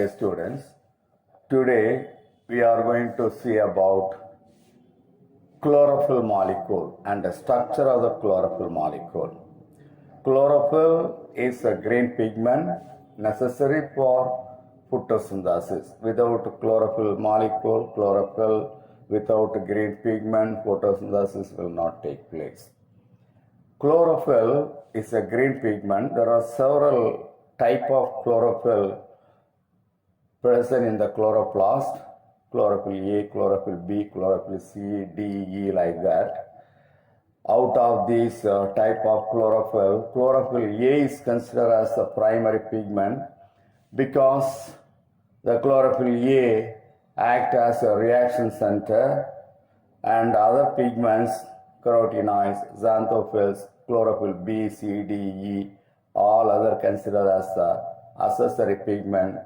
dear students. Today we are going to see about chlorophyll molecule and the structure of the chlorophyll molecule. Chlorophyll is a green pigment necessary for photosynthesis. Without chlorophyll molecule, chlorophyll without green pigment, photosynthesis will not take place. Chlorophyll is a green pigment. There are several types of chlorophyll present in the chloroplast. Chlorophyll A, chlorophyll B, chlorophyll C, D, E, like that. Out of these type of chlorophyll, chlorophyll A is considered as the primary pigment because the chlorophyll A act as a reaction center and other pigments, carotenoids, xanthophylls, chlorophyll B, C, D, E, all other considered as the accessory pigment.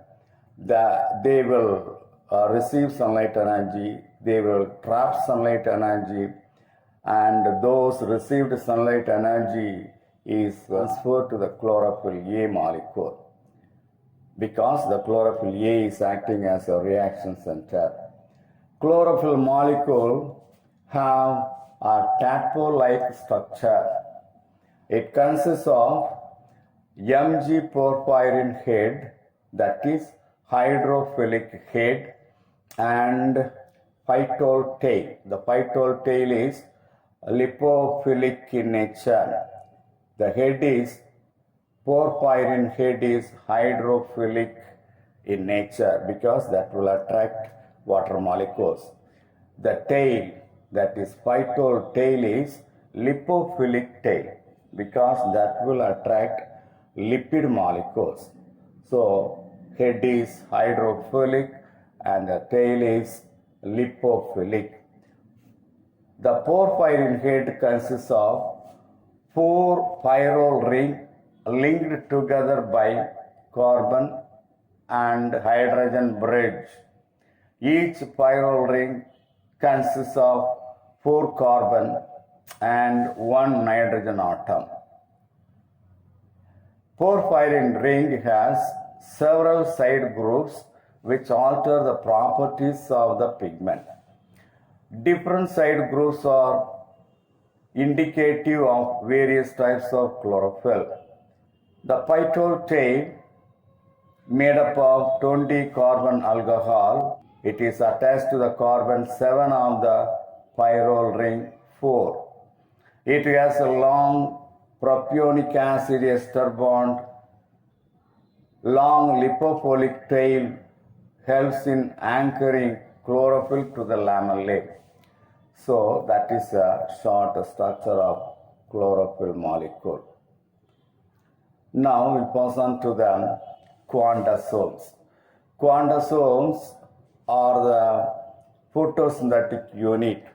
They will receive sunlight energy, they will trap sunlight energy, and those received sunlight energy is transferred to the chlorophyll A molecule because the chlorophyll A is acting as a reaction center. Chlorophyll molecule have a tadpole-like structure. It consists of Mg porphyrin head, that is hydrophilic head, and phytol tail. The phytol tail is lipophilic in nature. The head is porphyrin head is hydrophilic in nature because that will attract water molecules. The tail, that is phytol tail, is lipophilic tail because that will attract lipid molecules. So head is hydrophilic and the tail is lipophilic. The porphyrin head consists of 4 pyrrole rings linked together by carbon and hydrogen bridge. Each pyrrole ring consists of 4 carbon and 1 nitrogen atom. Porphyrin ring has several side groups which alter the properties of the pigment. Different side groups are indicative of various types of chlorophyll. The phytol tail, made up of 20 carbon alcohol, it is attached to the carbon 7 of the pyrrole ring 4. It has a long propionic acid ester bond. Long lipophilic tail helps in anchoring chlorophyll to the lamellae. So that is a short structure of chlorophyll molecule. Now we pass on to the chondrosomes. Chondrosomes are the photosynthetic unit.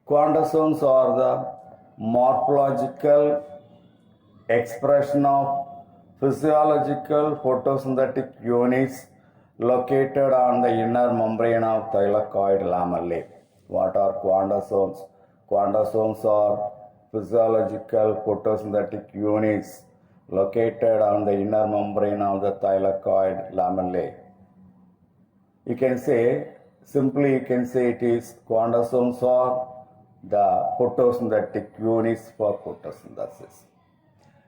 Chondrosomes are the morphological expression of physiological photosynthetic units located on the inner membrane of thylakoid lamellae. What are chondrosomes? Chondrosomes are physiological photosynthetic units located on the inner membrane of the thylakoid lamellae. You can say, simply you can say it is chondrosomes are the photosynthetic units for photosynthesis.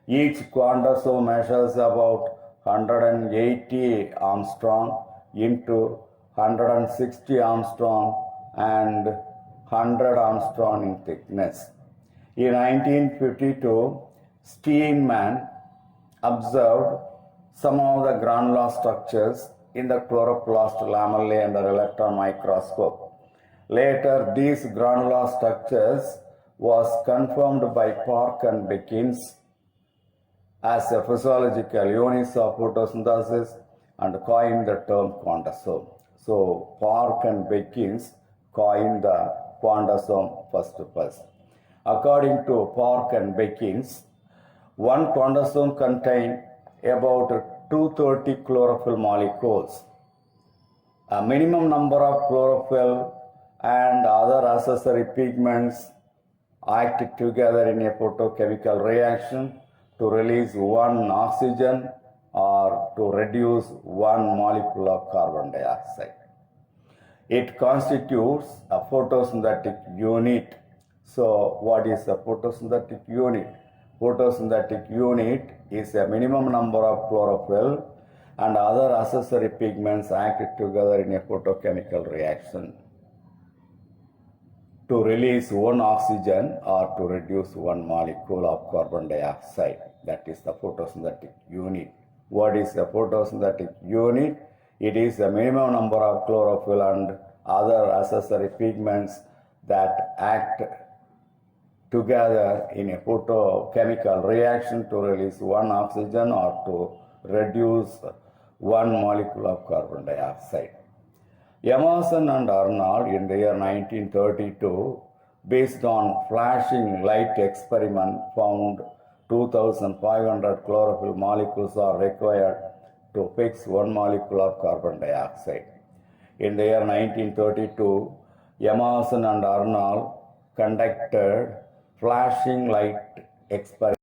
Each chondrosome measures about 180 Armstrong into 160 Armstrong and 100 Armstrong in thickness. In 1952, Steinman observed some of the granular structures in the chloroplast lamellae under electron microscope. Later, these granular structures was confirmed by Park and Beckins as a physiological units of photosynthesis and coined the term chondrosome. So, Park and Beckins coined the chondrosome first. According to Park and Beckins, one chondrosome contains about 230 chlorophyll molecules. A minimum number of chlorophyll and other accessory pigments act together in a photochemical reaction to release one oxygen or to reduce one molecule of carbon dioxide. It constitutes a photosynthetic unit. So, what is a photosynthetic unit? Photosynthetic unit is a minimum number of chlorophyll and other accessory pigments act together in a photochemical reaction to release one oxygen or to reduce one molecule of carbon dioxide. That is the photosynthetic unit. What is a photosynthetic unit? It is the minimum number of chlorophyll and other accessory pigments that act together in a photochemical reaction to release one oxygen or to reduce one molecule of carbon dioxide. Emerson and Arnold in the year 1932, based on flashing light experiment, found 2,500 chlorophyll molecules are required to fix one molecule of carbon dioxide. In the year 1932, Emerson and Arnold conducted flashing light experiment